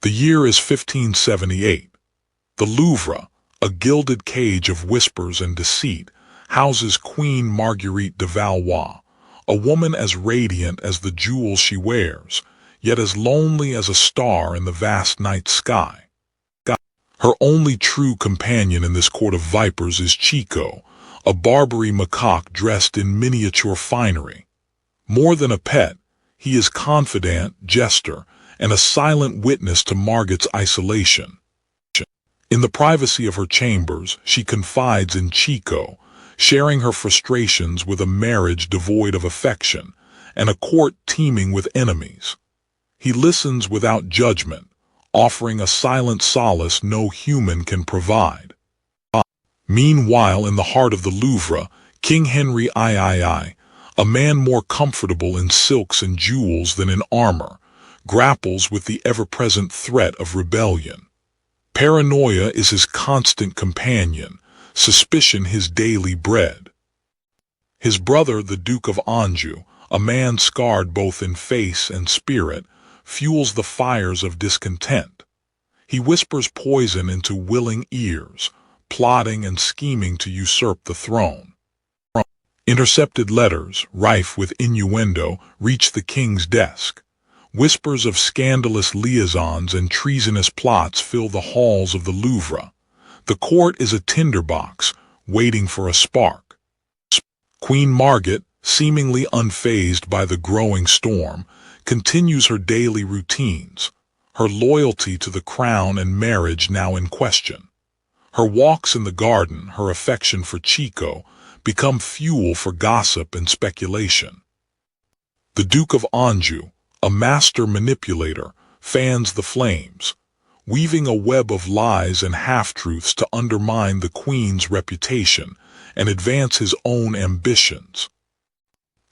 The year is 1578. The Louvre, a gilded cage of whispers and deceit, houses Queen Marguerite de Valois, a woman as radiant as the jewels she wears, yet as lonely as a star in the vast night sky. Her only true companion in this court of vipers is Chico, a Barbary macaque dressed in miniature finery. More than a pet, he is confidant, jester, and a silent witness to Margot's isolation. In the privacy of her chambers, she confides in Chico, sharing her frustrations with a marriage devoid of affection and a court teeming with enemies. He listens without judgment, offering a silent solace no human can provide. Meanwhile, in the heart of the Louvre, King Henry III, a man more comfortable in silks and jewels than in armor, grapples with the ever-present threat of rebellion. Paranoia is his constant companion, suspicion his daily bread. His brother, the Duke of Anjou, a man scarred both in face and spirit, fuels the fires of discontent. He whispers poison into willing ears, plotting and scheming to usurp the throne. Intercepted letters, rife with innuendo, reach the king's desk. Whispers of scandalous liaisons and treasonous plots fill the halls of the Louvre. The court is a tinderbox, waiting for a spark. Queen Margot, seemingly unfazed by the growing storm, continues her daily routines, her loyalty to the crown and marriage now in question. Her walks in the garden, her affection for Chico, become fuel for gossip and speculation. The Duke of Anjou, a master manipulator, fans the flames, weaving a web of lies and half-truths to undermine the Queen's reputation and advance his own ambitions.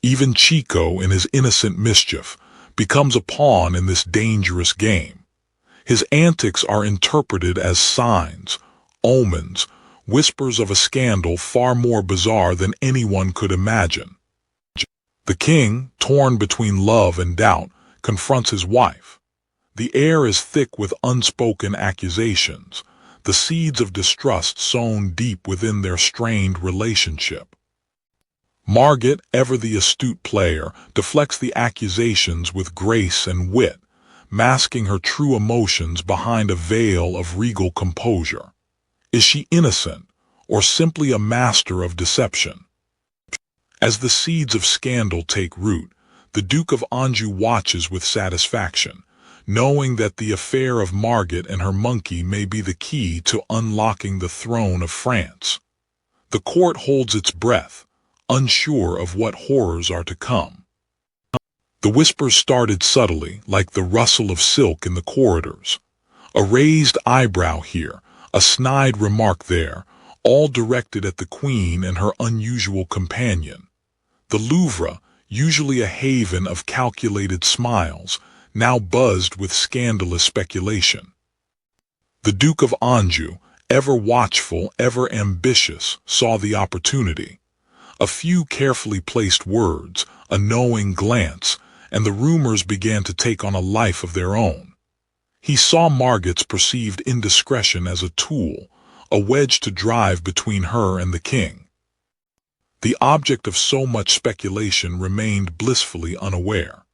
Even Chico, in his innocent mischief, becomes a pawn in this dangerous game. His antics are interpreted as signs, omens, whispers of a scandal far more bizarre than anyone could imagine. The king, torn between love and doubt, confronts his wife. The air is thick with unspoken accusations, the seeds of distrust sown deep within their strained relationship. Margot, ever the astute player, deflects the accusations with grace and wit, masking her true emotions behind a veil of regal composure. Is she innocent, or simply a master of deception? As the seeds of scandal take root, the Duke of Anjou watches with satisfaction, knowing that the affair of Margot and her monkey may be the key to unlocking the throne of France. The court holds its breath, unsure of what horrors are to come. The whispers started subtly, like the rustle of silk in the corridors. A raised eyebrow here, a snide remark there, all directed at the Queen and her unusual companion. The Louvre, usually a haven of calculated smiles, now buzzed with scandalous speculation. The Duke of Anjou, ever watchful, ever ambitious, saw the opportunity. A few carefully placed words, a knowing glance, and the rumors began to take on a life of their own. He saw Margot's perceived indiscretion as a tool, a wedge to drive between her and the king. The object of so much speculation remained blissfully unaware.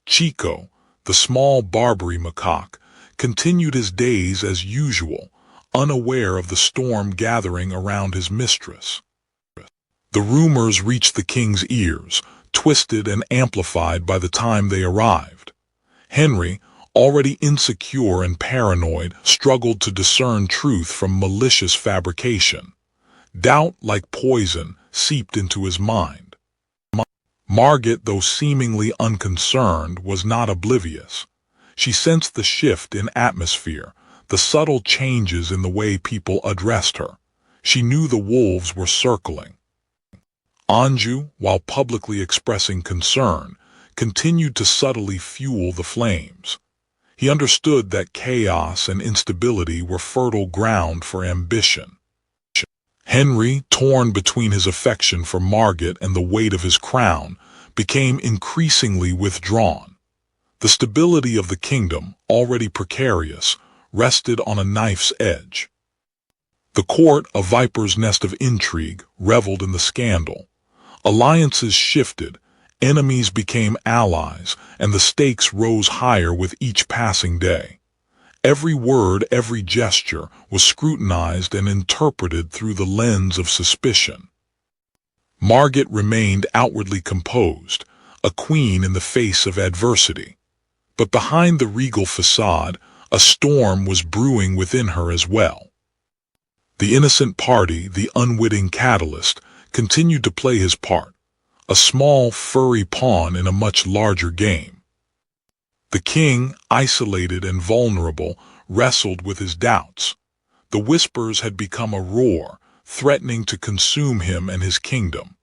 Chico, the small Barbary macaque, continued his days as usual, unaware of the storm gathering around his mistress. The rumors reached the king's ears, twisted and amplified by the time they arrived. Henry, already insecure and paranoid, struggled to discern truth from malicious fabrication. Doubt, like poison, seeped into his mind. Margot, though seemingly unconcerned, was not oblivious. She sensed the shift in atmosphere, the subtle changes in the way people addressed her. She knew the wolves were circling. Anjou, while publicly expressing concern, continued to subtly fuel the flames. He understood that chaos and instability were fertile ground for ambition. Henry, torn between his affection for Margot and the weight of his crown, became increasingly withdrawn. The stability of the kingdom, already precarious, rested on a knife's edge. The court, a viper's nest of intrigue, reveled in the scandal. Alliances shifted, enemies became allies, and the stakes rose higher with each passing day. Every word, every gesture was scrutinized and interpreted through the lens of suspicion. Margaret remained outwardly composed, a queen in the face of adversity. But behind the regal facade, a storm was brewing within her as well. The innocent party, the unwitting catalyst, continued to play his part, a small, furry pawn in a much larger game. The king, isolated and vulnerable, wrestled with his doubts. The whispers had become a roar, threatening to consume him and his kingdom.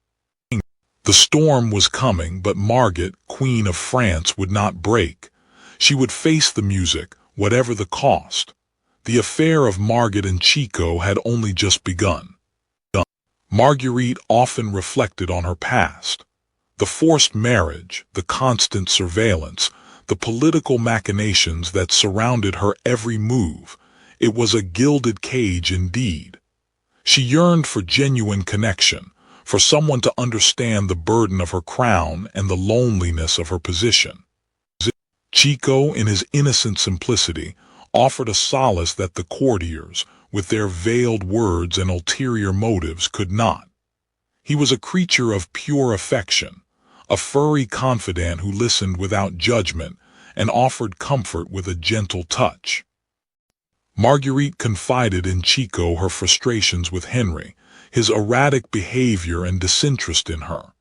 The storm was coming, but Margaret, Queen of France, would not break. She would face the music, whatever the cost. The affair of Margaret and Chico had only just begun. Marguerite often reflected on her past. The forced marriage, the constant surveillance, the political machinations that surrounded her every move. It was a gilded cage indeed. She yearned for genuine connection, for someone to understand the burden of her crown and the loneliness of her position. Chico, in his innocent simplicity, offered a solace that the courtiers, with their veiled words and ulterior motives, could not. He was a creature of pure affection, a furry confidant who listened without judgment and offered comfort with a gentle touch. Marguerite confided in Chico her frustrations with Henry, his erratic behavior and disinterest in her.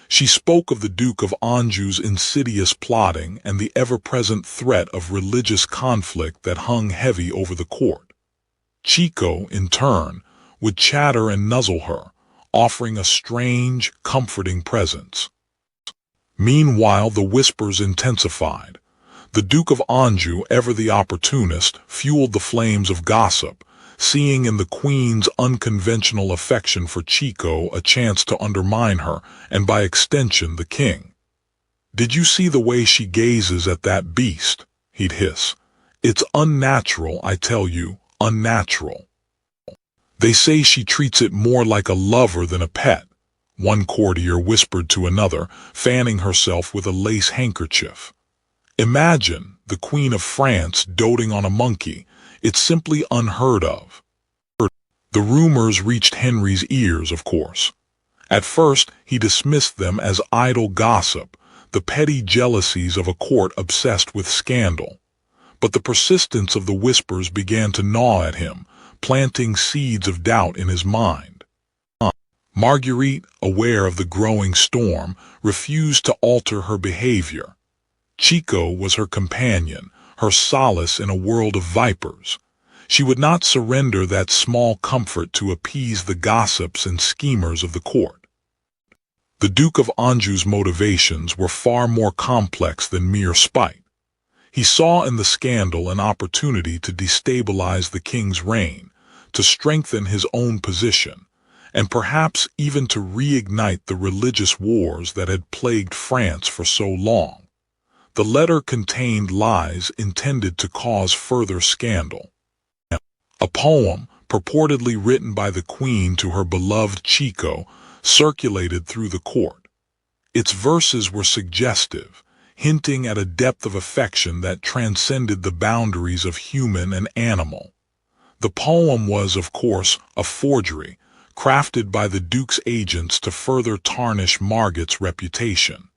She spoke of the Duke of Anjou's insidious plotting and the ever-present threat of religious conflict that hung heavy over the court. Chico, in turn, would chatter and nuzzle her, offering a strange, comforting presence. Meanwhile, the whispers intensified. The Duke of Anjou, ever the opportunist, fueled the flames of gossip, seeing in the Queen's unconventional affection for Chico a chance to undermine her, and by extension the King. "Did you see the way she gazes at that beast?" he'd hiss. "It's unnatural, I tell you, unnatural. They say she treats it more like a lover than a pet," one courtier whispered to another, fanning herself with a lace handkerchief. "Imagine the Queen of France doting on a monkey. It's simply unheard of." The rumors reached Henry's ears, of course. At first, he dismissed them as idle gossip, the petty jealousies of a court obsessed with scandal. But the persistence of the whispers began to gnaw at him, planting seeds of doubt in his mind. Marguerite, aware of the growing storm, refused to alter her behavior. Chico was her companion, her solace in a world of vipers. She would not surrender that small comfort to appease the gossips and schemers of the court. The Duke of Anjou's motivations were far more complex than mere spite. He saw in the scandal an opportunity to destabilize the king's reign, to strengthen his own position, and perhaps even to reignite the religious wars that had plagued France for so long. The letter contained lies intended to cause further scandal. A poem, purportedly written by the Queen to her beloved Chico, circulated through the court. Its verses were suggestive, hinting at a depth of affection that transcended the boundaries of human and animal. The poem was, of course, a forgery, crafted by the Duke's agents to further tarnish Margaret's reputation.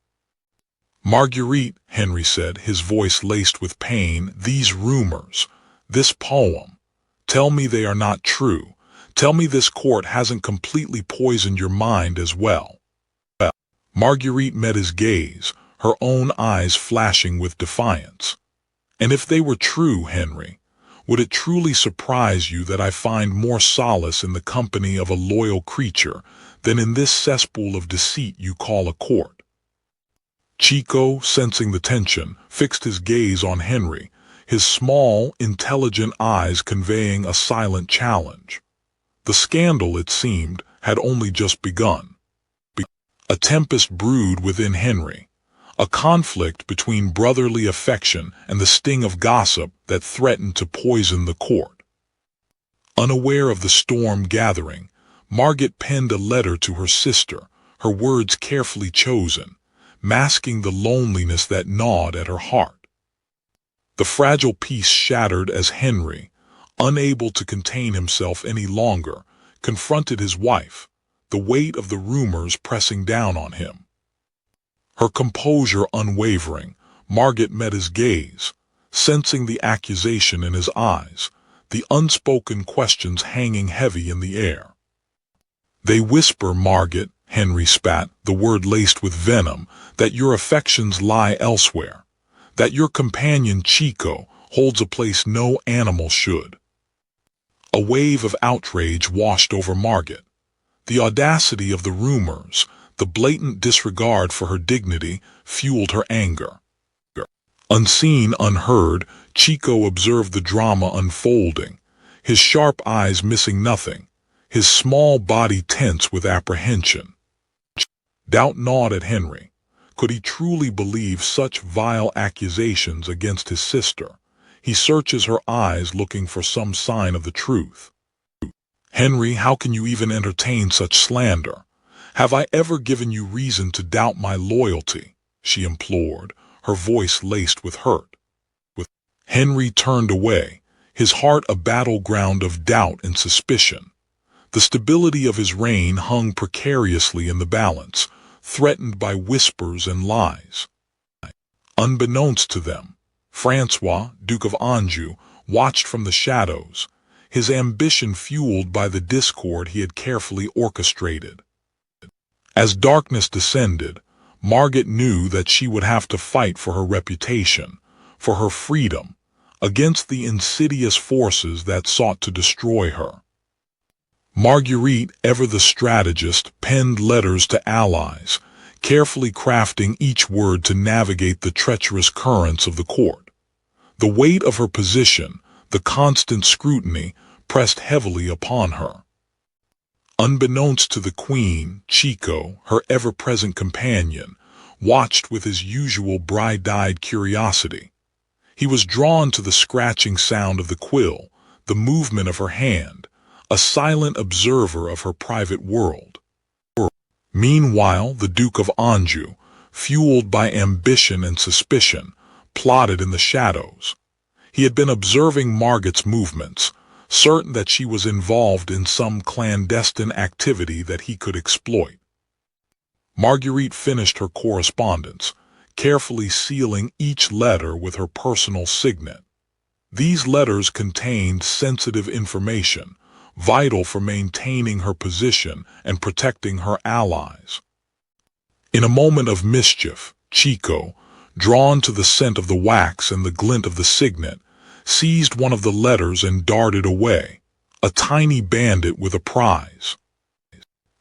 "Marguerite," Henry said, his voice laced with pain, "these rumors, this poem, tell me they are not true. Tell me this court hasn't completely poisoned your mind as well." Marguerite met his gaze, her own eyes flashing with defiance. "And if they were true, Henry, would it truly surprise you that I find more solace in the company of a loyal creature than in this cesspool of deceit you call a court?" Chico, sensing the tension, fixed his gaze on Henry, his small, intelligent eyes conveying a silent challenge. The scandal, it seemed, had only just begun. A tempest brewed within Henry, a conflict between brotherly affection and the sting of gossip that threatened to poison the court. Unaware of the storm gathering, Margaret penned a letter to her sister, her words carefully chosen, masking the loneliness that gnawed at her heart. The fragile peace shattered as Henry, unable to contain himself any longer, confronted his wife, the weight of the rumors pressing down on him. Her composure unwavering, Margaret met his gaze, sensing the accusation in his eyes, the unspoken questions hanging heavy in the air. "They whisper, Margaret," Henry spat, the word laced with venom, "that your affections lie elsewhere, that your companion Chico holds a place no animal should." A wave of outrage washed over Margaret. The audacity of the rumors, the blatant disregard for her dignity, fueled her anger. Unseen, unheard, Chico observed the drama unfolding, his sharp eyes missing nothing, his small body tense with apprehension. Doubt gnawed at Henry. Could he truly believe such vile accusations against his sister? He searches her eyes looking for some sign of the truth. "Henry, how can you even entertain such slander? Have I ever given you reason to doubt my loyalty?" she implored, her voice laced with hurt. Henry turned away, his heart a battleground of doubt and suspicion. The stability of his reign hung precariously in the balance, threatened by whispers and lies. Unbeknownst to them, Francois, Duke of Anjou, watched from the shadows, his ambition fueled by the discord he had carefully orchestrated. As darkness descended, Margaret knew that she would have to fight for her reputation, for her freedom, against the insidious forces that sought to destroy her. Marguerite, ever the strategist, penned letters to allies, carefully crafting each word to navigate the treacherous currents of the court. The weight of her position, the constant scrutiny, pressed heavily upon her. Unbeknownst to the queen, Chico, her ever-present companion, watched with his usual bright-eyed curiosity. He was drawn to the scratching sound of the quill, the movement of her hand, a silent observer of her private world. Meanwhile, the Duke of Anjou, fueled by ambition and suspicion, plotted in the shadows. He had been observing Margaret's movements, certain that she was involved in some clandestine activity that he could exploit. Marguerite finished her correspondence, carefully sealing each letter with her personal signet. These letters contained sensitive information, vital for maintaining her position and protecting her allies. In a moment of mischief, Chico, drawn to the scent of the wax and the glint of the signet, seized one of the letters and darted away, a tiny bandit with a prize.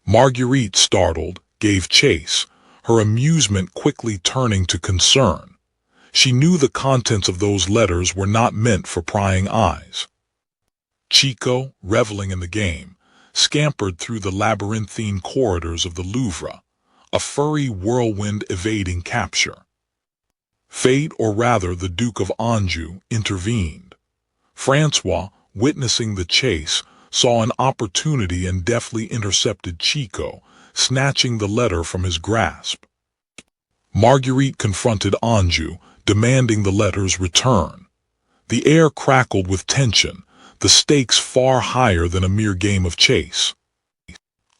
Marguerite, startled, gave chase, her amusement quickly turning to concern. She knew the contents of those letters were not meant for prying eyes. Chico, reveling in the game, scampered through the labyrinthine corridors of the Louvre, a furry whirlwind evading capture. Fate, or rather the Duke of Anjou, intervened. Francois, witnessing the chase, saw an opportunity and deftly intercepted Chico, snatching the letter from his grasp. Marguerite confronted Anjou, demanding the letter's return. The air crackled with tension, the stakes far higher than a mere game of chase.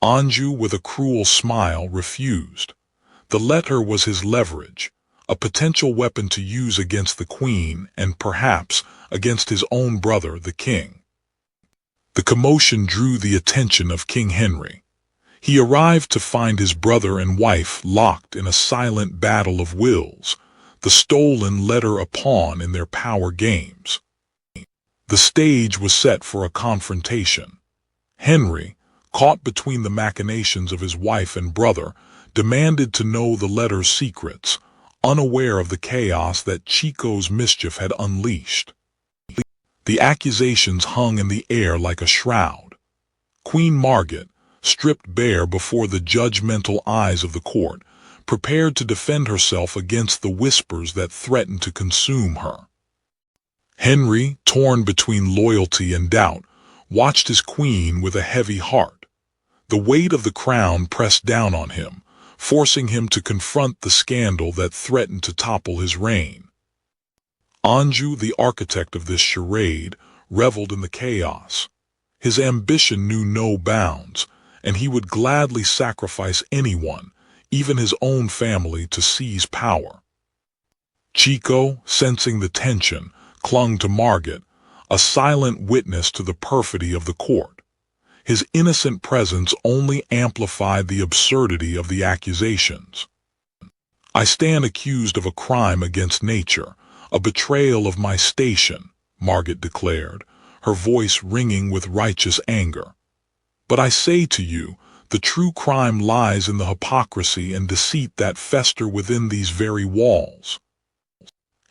Anjou, with a cruel smile, refused. The letter was his leverage, a potential weapon to use against the queen and perhaps against his own brother, the king. The commotion drew the attention of King Henry. He arrived to find his brother and wife locked in a silent battle of wills, the stolen letter a pawn in their power games. The stage was set for a confrontation. Henry, caught between the machinations of his wife and brother, demanded to know the letter's secrets, unaware of the chaos that Chico's mischief had unleashed. The accusations hung in the air like a shroud. Queen Margaret, stripped bare before the judgmental eyes of the court, prepared to defend herself against the whispers that threatened to consume her. Henry, torn between loyalty and doubt, watched his queen with a heavy heart. The weight of the crown pressed down on him, forcing him to confront the scandal that threatened to topple his reign. Anjou, the architect of this charade, reveled in the chaos. His ambition knew no bounds, and he would gladly sacrifice anyone, even his own family, to seize power. Chico, sensing the tension, clung to Margit, a silent witness to the perfidy of the court. His innocent presence only amplified the absurdity of the accusations. "I stand accused of a crime against nature, a betrayal of my station," Margit declared, her voice ringing with righteous anger. "But I say to you, the true crime lies in the hypocrisy and deceit that fester within these very walls."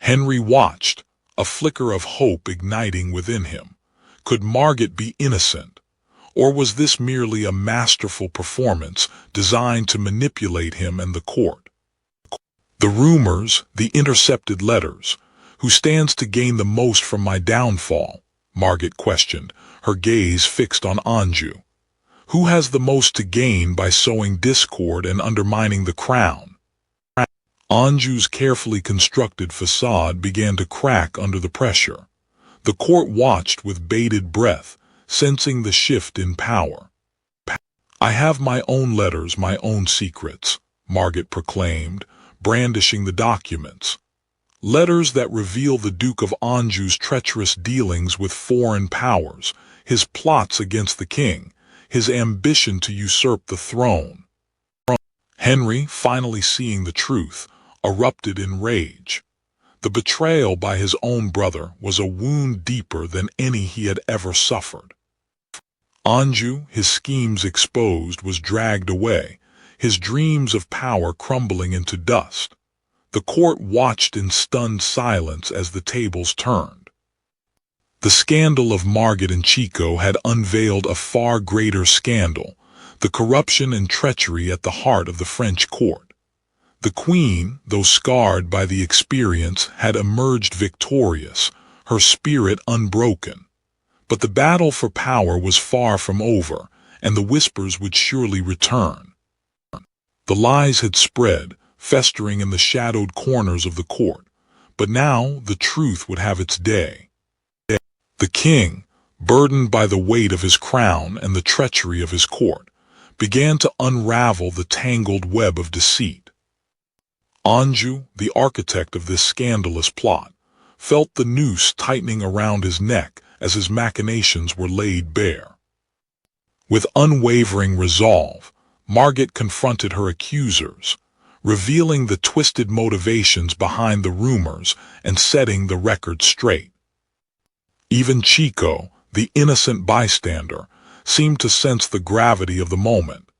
Henry watched, a flicker of hope igniting within him. Could Margit be innocent? Or was this merely a masterful performance designed to manipulate him and the court? "The rumors, the intercepted letters, who stands to gain the most from my downfall?" Margit questioned, her gaze fixed on Anjou. "Who has the most to gain by sowing discord and undermining the crown?" Anjou's carefully constructed facade began to crack under the pressure. The court watched with bated breath, sensing the shift in power. "I have my own letters, my own secrets," Margit proclaimed, brandishing the documents. "Letters that reveal the Duke of Anjou's treacherous dealings with foreign powers, his plots against the king, his ambition to usurp the throne." Henry, finally seeing the truth, erupted in rage. The betrayal by his own brother was a wound deeper than any he had ever suffered. Anjou, his schemes exposed, was dragged away, his dreams of power crumbling into dust. The court watched in stunned silence as the tables turned. The scandal of Margit and Chico had unveiled a far greater scandal, the corruption and treachery at the heart of the French court. The queen, though scarred by the experience, had emerged victorious, her spirit unbroken. But the battle for power was far from over, and the whispers would surely return. The lies had spread, festering in the shadowed corners of the court, but now the truth would have its day. The king, burdened by the weight of his crown and the treachery of his court, began to unravel the tangled web of deceit. Anjou, the architect of this scandalous plot, felt the noose tightening around his neck as his machinations were laid bare. With unwavering resolve, Margit confronted her accusers, revealing the twisted motivations behind the rumors and setting the record straight. Even Chico, the innocent bystander, seemed to sense the gravity of the moment,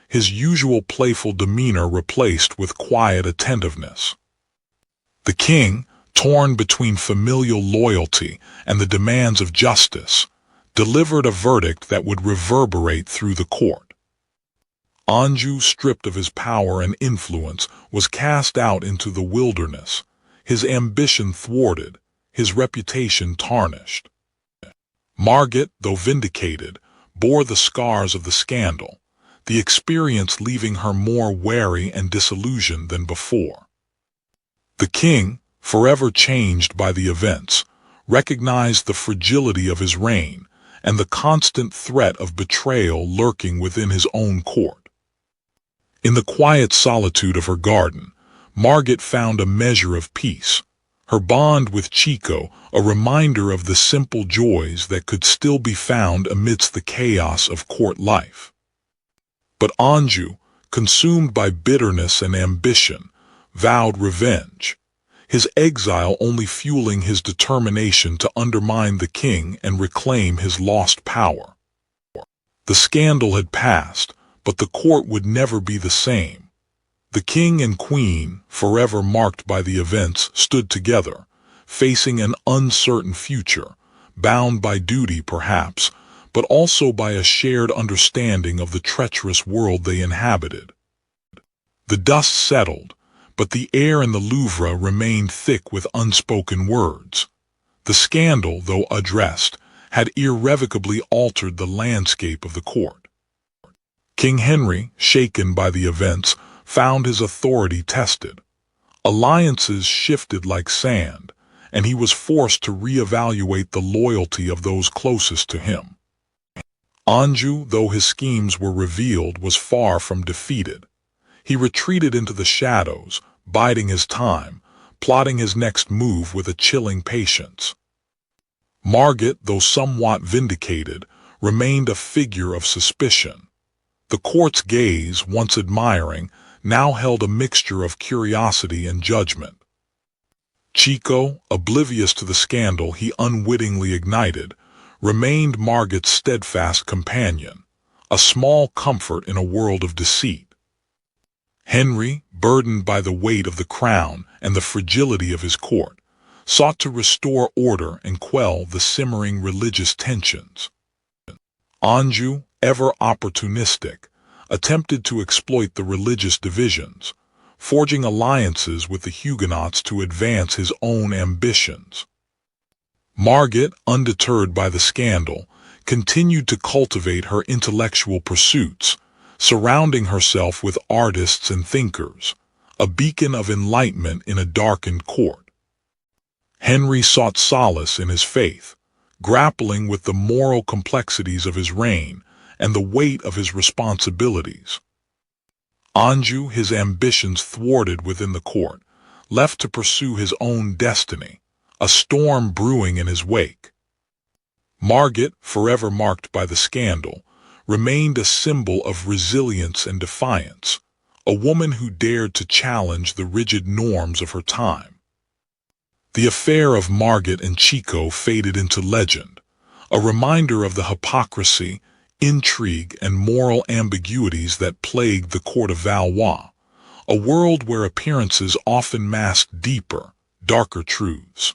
his usual playful demeanor replaced with quiet attentiveness. The king, torn between familial loyalty and the demands of justice, delivered a verdict that would reverberate through the court. Anjou, stripped of his power and influence, was cast out into the wilderness, his ambition thwarted, his reputation tarnished. Margit, though vindicated, bore the scars of the scandal, the experience leaving her more wary and disillusioned than before. The king, forever changed by the events, recognized the fragility of his reign and the constant threat of betrayal lurking within his own court. In the quiet solitude of her garden, Margit found a measure of peace, her bond with Chico a reminder of the simple joys that could still be found amidst the chaos of court life. But Anjou, consumed by bitterness and ambition, vowed revenge, his exile only fueling his determination to undermine the king and reclaim his lost power. The scandal had passed, but the court would never be the same. The king and queen, forever marked by the events, stood together, facing an uncertain future, bound by duty perhaps, but also by a shared understanding of the treacherous world they inhabited. The dust settled, but the air in the Louvre remained thick with unspoken words. The scandal, though addressed, had irrevocably altered the landscape of the court. King Henry, shaken by the events, found his authority tested. Alliances shifted like sand, and he was forced to reevaluate the loyalty of those closest to him. Anjou, though his schemes were revealed, was far from defeated. He retreated into the shadows, biding his time, plotting his next move with a chilling patience. Margit, though somewhat vindicated, remained a figure of suspicion. The court's gaze, once admiring, now held a mixture of curiosity and judgment. Chico, oblivious to the scandal he unwittingly ignited, remained Margit's steadfast companion, a small comfort in a world of deceit. Henry, burdened by the weight of the crown and the fragility of his court, sought to restore order and quell the simmering religious tensions. Anjou, ever opportunistic, attempted to exploit the religious divisions, forging alliances with the Huguenots to advance his own ambitions. Margit, undeterred by the scandal, continued to cultivate her intellectual pursuits, surrounding herself with artists and thinkers, a beacon of enlightenment in a darkened court. Henry sought solace in his faith, grappling with the moral complexities of his reign and the weight of his responsibilities. Anjou, his ambitions thwarted within the court, left to pursue his own destiny, a storm brewing in his wake. Margit, forever marked by the scandal, remained a symbol of resilience and defiance, a woman who dared to challenge the rigid norms of her time. The affair of Margit and Chico faded into legend, a reminder of the hypocrisy, intrigue, and moral ambiguities that plagued the court of Valois, a world where appearances often masked deeper, darker truths.